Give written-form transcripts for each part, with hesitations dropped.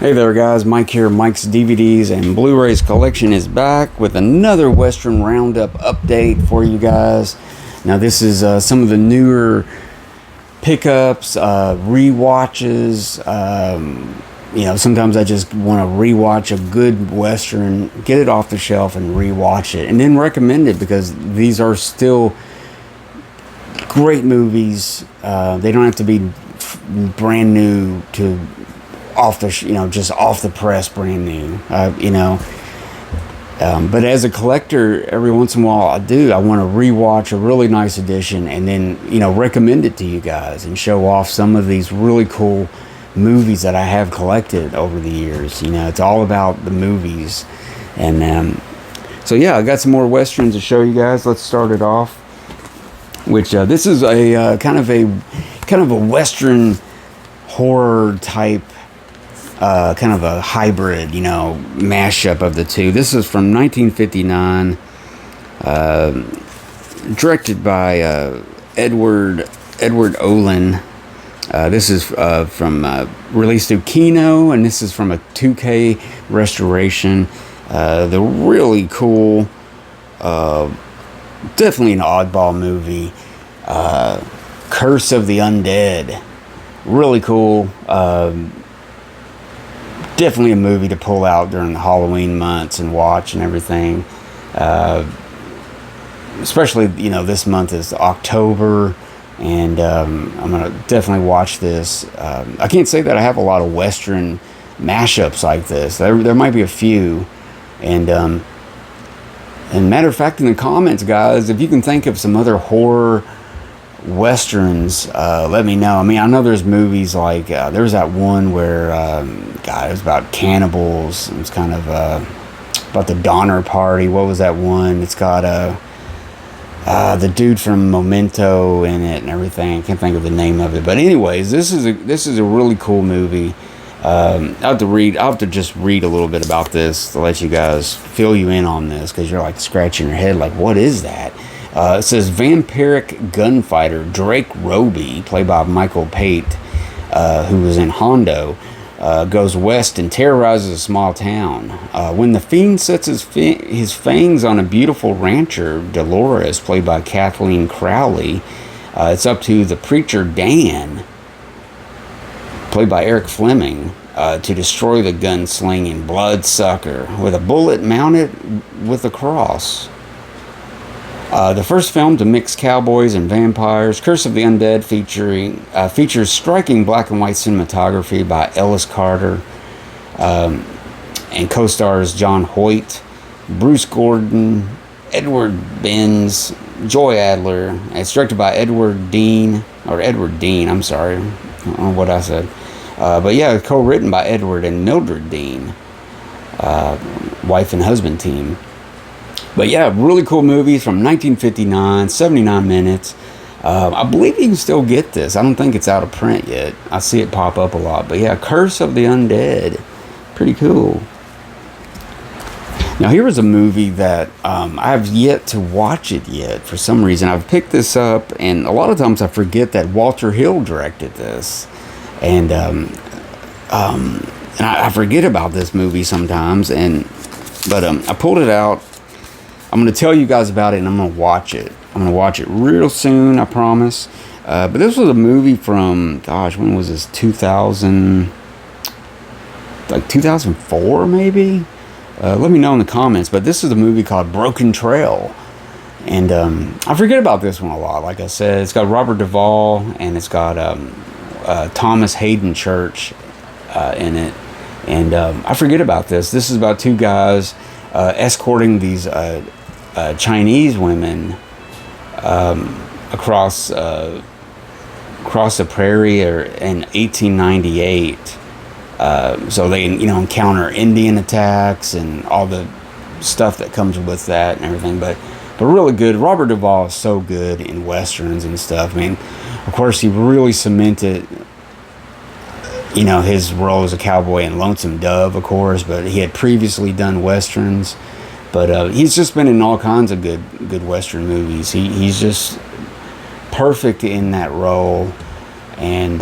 Hey there guys, Mike here. Mike's DVDs and Blu-rays collection is back with another Western Roundup update for you guys. Now this is some of the newer pickups, rewatches. Sometimes I just want to rewatch a good Western, get it off the shelf and rewatch it, and then recommend it because these are still great movies. They don't have to be brand new to off the just off the press brand new, but as a collector, every once in a while I want to rewatch a really nice edition and then recommend it to you guys and show off some of these really cool movies that I have collected over the years. It's all about the movies. And so yeah, I got some more Westerns to show you guys. Let's start it off, which this is a kind of a Western horror type, kind of a hybrid, mashup of the two. This is from 1959, directed by Edward Olin. This is from released through Kino, and this is from a 2K restoration. The really cool, definitely an oddball movie. Curse of the Undead, really cool. Definitely a movie to pull out during the Halloween months and watch and everything. Especially, this month is October, and I'm going to definitely watch this. I can't say that I have a lot of Western mashups like this. There might be a few. And matter of fact, in the comments, guys, if you can think of some other horror Westerns, let me know. I mean, I know there's movies like there's that one where it was about cannibals. It was kind of about the Donner Party. What was that one? It's got the dude from Memento in it and everything. I can't think of the name of it, but anyways, this is a really cool movie. I'll have to just read a little bit about this to let you guys fill you in on this, because you're like scratching your head like, what is that? It says vampiric gunfighter Drake Roby, played by Michael Pate, who was in Hondo, goes west and terrorizes a small town. When the fiend sets his fangs on a beautiful rancher, Dolores, played by Kathleen Crowley, it's up to the preacher Dan, played by Eric Fleming, to destroy the gunslinging bloodsucker with a bullet mounted with a cross. The first film to mix cowboys and vampires, Curse of the Undead, features striking black and white cinematography by Ellis Carter, and co-stars John Hoyt, Bruce Gordon, Edward Benz, Joy Adler. And it's directed by Edward Dean. I'm sorry, I don't know what I said. But yeah, co-written by Edward and Mildred Dean, wife and husband team. But yeah, really cool movie from 1959, 79 minutes. I believe you can still get this. I don't think it's out of print yet. I see it pop up a lot. But yeah, Curse of the Undead. Pretty cool. Now here is a movie that I have yet to watch it yet. For some reason, I've picked this up, and a lot of times I forget that Walter Hill directed this. And I forget about this movie sometimes. But I pulled it out. I'm going to tell you guys about it, and I'm going to watch it. I'm going to watch it real soon, I promise. But this was a movie from, when was this? 2004 maybe? Let me know in the comments. But this is a movie called Broken Trail. And I forget about this one a lot. Like I said, it's got Robert Duvall, and it's got Thomas Hayden Church in it. And I forget about this. This is about two guys escorting these Chinese women across the prairie in 1898. So they encounter Indian attacks and all the stuff that comes with that and everything. But really good. Robert Duvall is so good in Westerns and stuff. I mean, of course, he really cemented his role as a cowboy in Lonesome Dove, of course, but he had previously done Westerns. But he's just been in all kinds of good Western movies. He's just perfect in that role. And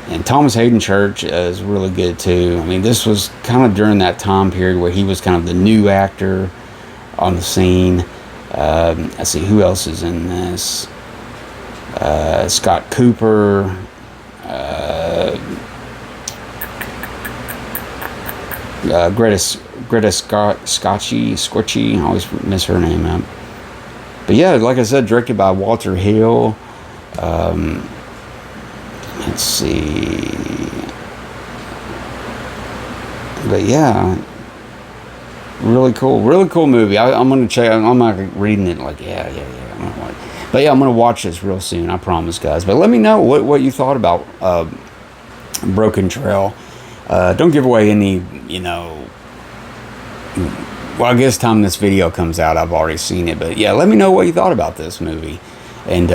And Thomas Hayden Church is really good too. I mean, this was kind of during that time period where he was kind of the new actor on the scene. Let's see, who else is in this? Scott Cooper. Greta Scotchy. I always miss her name up. But yeah, like I said, directed by Walter Hill. Let's see. But yeah, really cool movie. I'm gonna check. I'm not reading it like yeah. But yeah, I'm gonna watch this real soon. I promise, guys. But let me know what you thought about Broken Trail. Don't give away any, well, I guess time this video comes out, I've already seen it. But yeah, let me know what you thought about this movie. And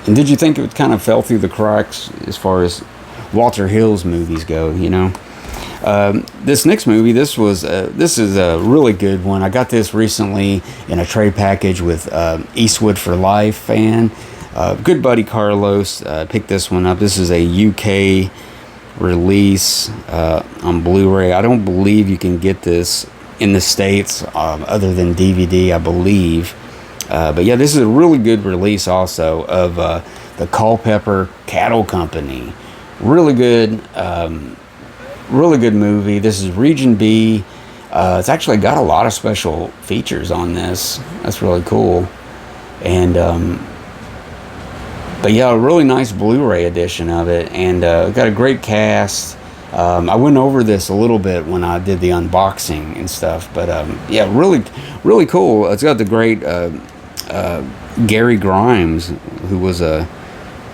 did you think it kind of fell through the cracks as far as Walter Hill's movies go, This next movie, this is a really good one. I got this recently in a trade package with Eastwood for Life fan. Good buddy Carlos picked this one up. This is a UK release on Blu-ray. I don't believe you can get this in the States other than DVD, I believe. But yeah, this is a really good release also of the Culpeper Cattle Company. Really good movie. This is Region B. It's actually got a lot of special features on this. That's really cool. And but yeah, a really nice Blu-ray edition of it, and got a great cast. I went over this a little bit when I did the unboxing and stuff, but yeah, really cool. It's got the great Gary Grimes, who was a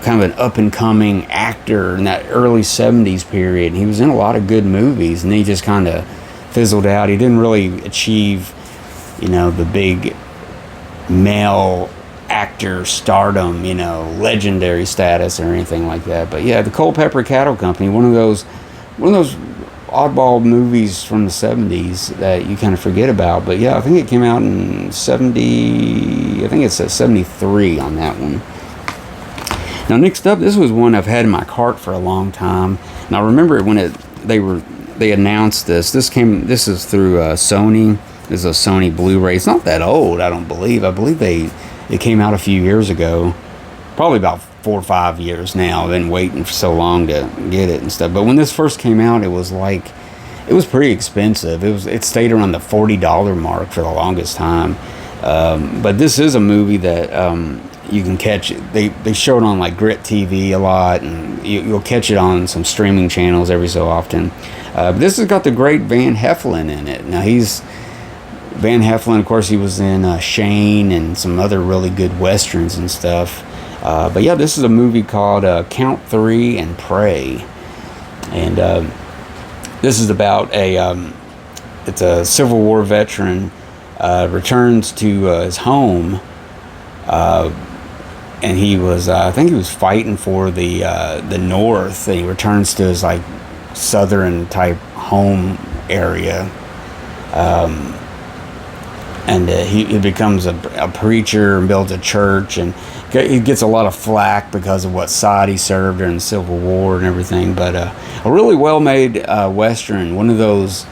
kind of an up-and-coming actor in that early 70s period. He was in a lot of good movies, and he just kind of fizzled out. He didn't really achieve, the big male actor stardom, legendary status or anything like that. But yeah, the Culpeper Cattle Company, one of those oddball movies from the 70s that you kind of forget about. But yeah, I think it came out in 70, I think it says 73 on that one. Now next up, this was one I've had in my cart for a long time. And I remember when they announced this. This is through Sony. This is a Sony Blu-ray. It's not that old, I don't believe. I believe it came out a few years ago. Probably about 4 or 5 years now. I've been waiting for so long to get it and stuff. But when this first came out, it was pretty expensive. It stayed around the $40 mark for the longest time. But this is a movie that you can catch. They show it on like Grit TV a lot, and you'll catch it on some streaming channels every so often. This has got the great Van Heflin in it. Now Van Heflin, of course, he was in Shane and some other really good westerns and stuff. But yeah, this is a movie called Count 3 and Pray. And this is about it's a Civil War veteran, returns to his home, and he was, I think he was fighting for the North, and he returns to his like southern type home area. And he becomes a preacher and builds a church, and he gets a lot of flack because of what side he served during the Civil War and everything. But a really well-made Western, one of those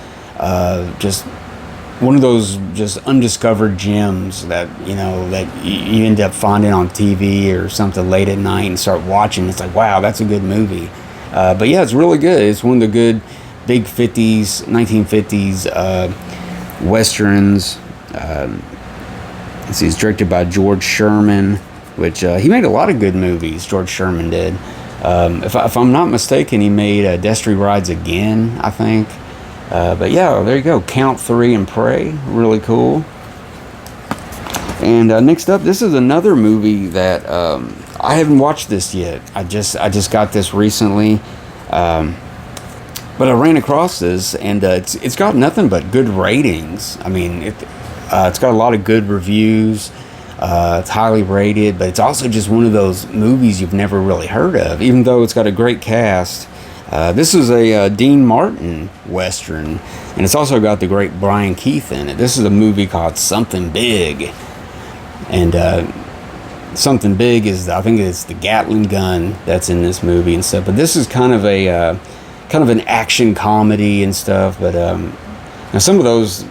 just undiscovered gems that that you end up finding on TV or something late at night and start watching. It's like, wow, that's a good movie. But yeah, it's really good. It's one of the good big 1950s Westerns. Let's see, it's directed by George Sherman, which he made a lot of good movies. George Sherman did. If I'm not mistaken, he made Destry Rides Again, I think. But yeah, there you go. Count 3 and Pray. Really cool. And next up, this is another movie that I haven't watched this yet. I just got this recently. But I ran across this, and it's got nothing but good ratings. I mean, it's got a lot of good reviews. It's highly rated, but it's also just one of those movies you've never really heard of, even though it's got a great cast. This is a Dean Martin Western, and it's also got the great Brian Keith in it. This is a movie called Something Big. And Something Big is, I think it's the Gatling gun that's in this movie and stuff. But this is kind of a kind of an action comedy and stuff. But now some of those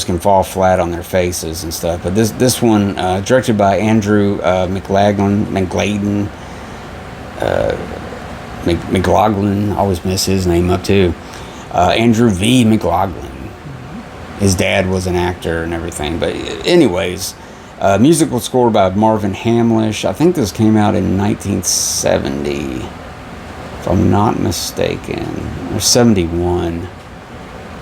can fall flat on their faces and stuff. But this one, directed by Andrew McLaughlin, I always mess his name up too. Andrew V. McLaughlin. His dad was an actor and everything. But anyways, musical score by Marvin Hamlish. I think this came out in 1970, if I'm not mistaken, or 71.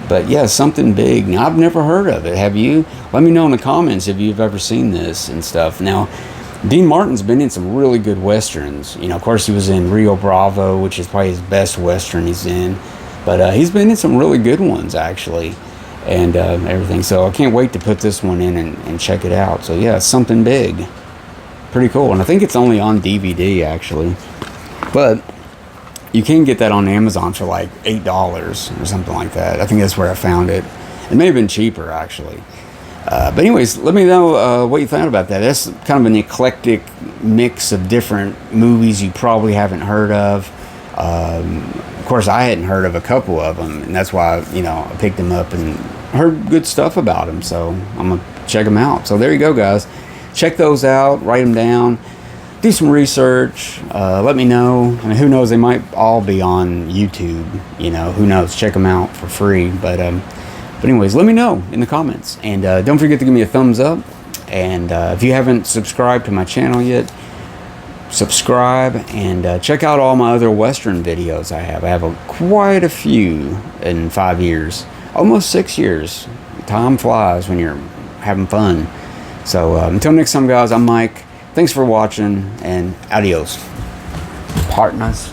But yeah, Something Big. Now, I've never heard of it. Have you? Let me know in the comments if you've ever seen this and stuff. Now, Dean Martin's been in some really good westerns. You know, of course, he was in Rio Bravo, which is probably his best western he's in. But he's been in some really good ones, actually, and everything. So I can't wait to put this one in and check it out. So yeah, Something Big. Pretty cool. And I think it's only on DVD, actually. But you can get that on Amazon for like $8 or something like that. I think that's where I found it. It may have been cheaper, actually. But anyways, let me know what you thought about that. That's kind of an eclectic mix of different movies you probably haven't heard of. Of course, I hadn't heard of a couple of them, and that's why, you know, I picked them up and heard good stuff about them. So I'm going to check them out. So there you go, guys. Check those out. Write them down. Do some research. Let me know. I mean, who knows? They might all be on YouTube. You know, who knows? Check them out for free. But anyways, let me know in the comments. And don't forget to give me a thumbs up. And if you haven't subscribed to my channel yet, subscribe. And check out all my other Western videos I have. I have quite a few in 5 years. Almost 6 years. Time flies when you're having fun. So until next time, guys, I'm Mike. Thanks for watching, and adios, partners.